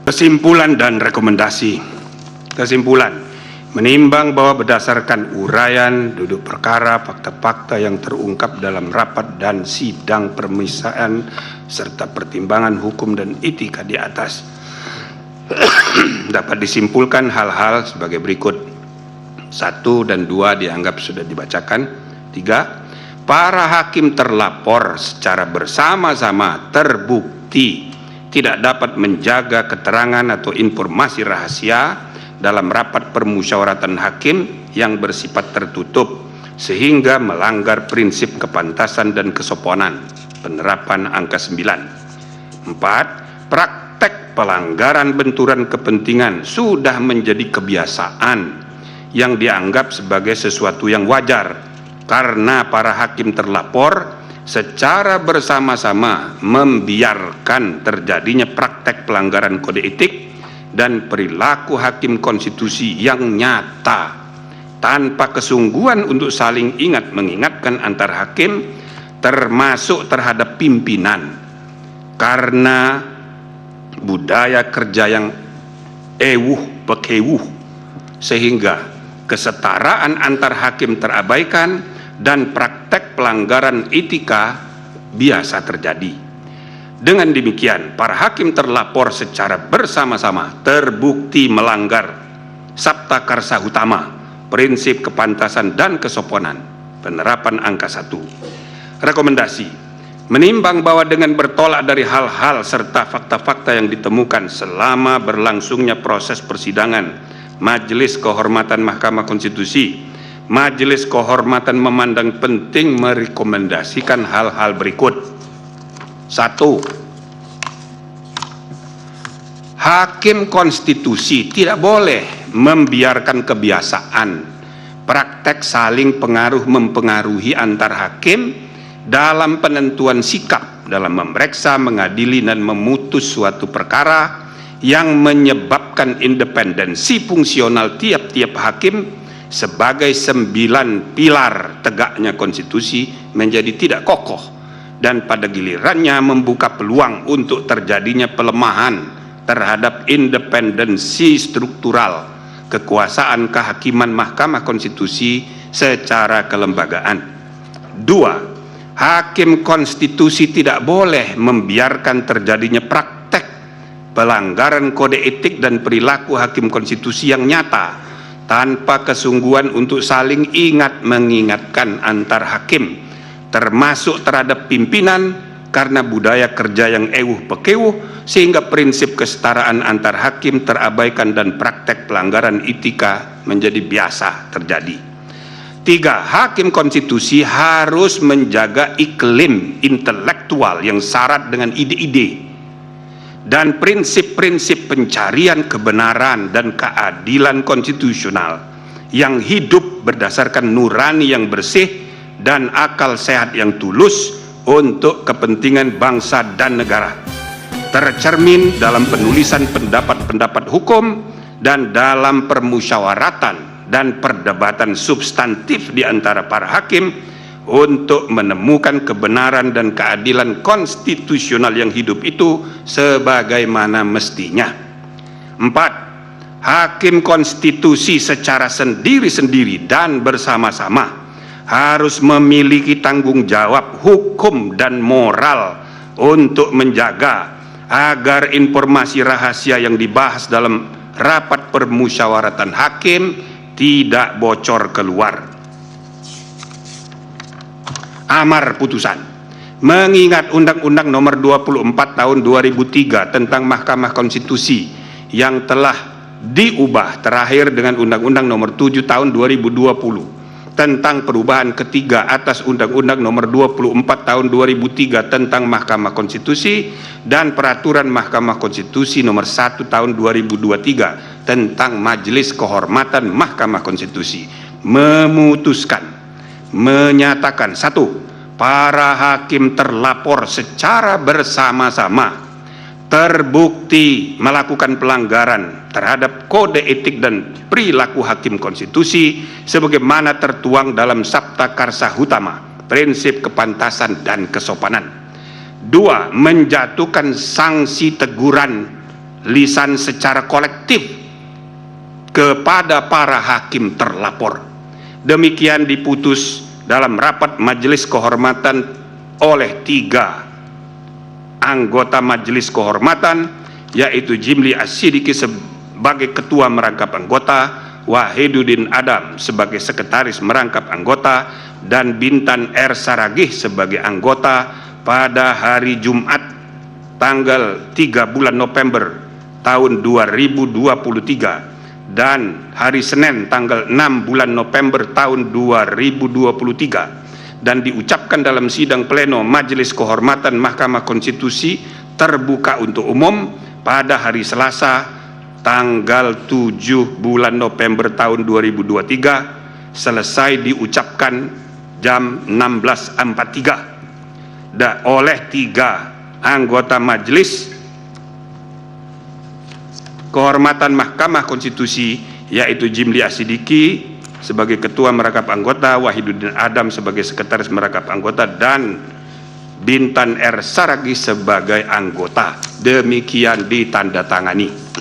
Kesimpulan dan rekomendasi. Kesimpulan, menimbang bahwa berdasarkan uraian duduk perkara fakta-fakta yang terungkap dalam rapat dan sidang permisaan serta pertimbangan hukum dan etika di atas, dapat disimpulkan hal-hal sebagai berikut. 1 dan 2 dianggap sudah dibacakan. 3, para hakim terlapor secara bersama-sama terbukti tidak dapat menjaga keterangan atau informasi rahasia dalam rapat permusyawaratan hakim yang bersifat tertutup sehingga melanggar prinsip kepantasan dan kesopanan. Penerapan angka 9. 4, praktek pelanggaran benturan kepentingan sudah menjadi kebiasaan yang dianggap sebagai sesuatu yang wajar karena para hakim terlapor secara bersama-sama membiarkan terjadinya praktek pelanggaran kode etik dan perilaku hakim konstitusi yang nyata tanpa kesungguhan untuk saling ingat mengingatkan antar hakim termasuk terhadap pimpinan, karena budaya kerja yang ewuh pekewuh sehingga kesetaraan antar hakim terabaikan dan praktek pelanggaran etika biasa terjadi. Dengan demikian, para hakim terlapor secara bersama-sama terbukti melanggar Sabta Karsa Utama, prinsip kepantasan dan kesopanan. Penerapan angka 1. Rekomendasi, menimbang bahwa dengan bertolak dari hal-hal serta fakta-fakta yang ditemukan selama berlangsungnya proses persidangan Majelis Kehormatan Mahkamah Konstitusi, Majelis Kehormatan memandang penting merekomendasikan hal-hal berikut. 1. Hakim konstitusi tidak boleh membiarkan kebiasaan praktek saling pengaruh mempengaruhi antar hakim dalam penentuan sikap dalam memeriksa, mengadili, dan memutus suatu perkara yang menyebabkan independensi fungsional tiap-tiap hakim sebagai 9 pilar tegaknya konstitusi menjadi tidak kokoh dan pada gilirannya membuka peluang untuk terjadinya pelemahan terhadap independensi struktural kekuasaan kehakiman Mahkamah Konstitusi secara kelembagaan. 2. Hakim konstitusi tidak boleh membiarkan terjadinya praktek pelanggaran kode etik dan perilaku hakim konstitusi yang nyata tanpa kesungguhan untuk saling ingat mengingatkan antar hakim termasuk terhadap pimpinan, karena budaya kerja yang ewuh pekewuh sehingga prinsip kesetaraan antar hakim terabaikan dan praktek pelanggaran etika menjadi biasa terjadi. 3. Hakim konstitusi harus menjaga iklim intelektual yang syarat dengan ide-ide dan prinsip-prinsip pencarian kebenaran dan keadilan konstitusional yang hidup berdasarkan nurani yang bersih dan akal sehat yang tulus untuk kepentingan bangsa dan negara, tercermin dalam penulisan pendapat-pendapat hukum dan dalam permusyawaratan dan perdebatan substantif di antara para hakim untuk menemukan kebenaran dan keadilan konstitusional yang hidup itu sebagaimana mestinya. 4. Hakim konstitusi secara sendiri-sendiri dan bersama-sama harus memiliki tanggung jawab hukum dan moral untuk menjaga agar informasi rahasia yang dibahas dalam rapat permusyawaratan hakim tidak bocor keluar. Amar putusan, mengingat Undang-Undang Nomor 24 Tahun 2003 tentang Mahkamah Konstitusi yang telah diubah terakhir dengan Undang-Undang Nomor 7 Tahun 2020 tentang perubahan ketiga atas Undang-Undang Nomor 24 Tahun 2003 tentang Mahkamah Konstitusi dan Peraturan Mahkamah Konstitusi Nomor 1 Tahun 2023 tentang Majelis Kehormatan Mahkamah Konstitusi, memutuskan, menyatakan: 1. Para hakim terlapor secara bersama-sama terbukti melakukan pelanggaran terhadap kode etik dan perilaku hakim konstitusi sebagaimana tertuang dalam Sabta Karsa Utama, prinsip kepantasan dan kesopanan. 2. Menjatuhkan sanksi teguran lisan secara kolektif kepada para hakim terlapor. Demikian diputus dalam rapat Majelis Kehormatan oleh 3 anggota Majelis Kehormatan, yaitu Jimli As-Sidiki sebagai Ketua Merangkap Anggota, Wahiduddin Adam sebagai Sekretaris Merangkap Anggota, dan Bintan R. Saragih sebagai anggota pada hari Jumat tanggal 3 bulan November tahun 2023 dan hari Senin tanggal 6 bulan November tahun 2023, dan diucapkan dalam sidang pleno Majelis Kehormatan Mahkamah Konstitusi terbuka untuk umum pada hari Selasa tanggal 7 bulan November tahun 2023 selesai diucapkan jam 16.43 oleh 3 anggota Majelis Kehormatan Mahkamah Konstitusi, yaitu Jimli As-Sidiki sebagai Ketua Merangkap Anggota, Wahiduddin Adam sebagai Sekretaris Merangkap Anggota, dan Bintan R. Saragih sebagai anggota. Demikian ditandatangani.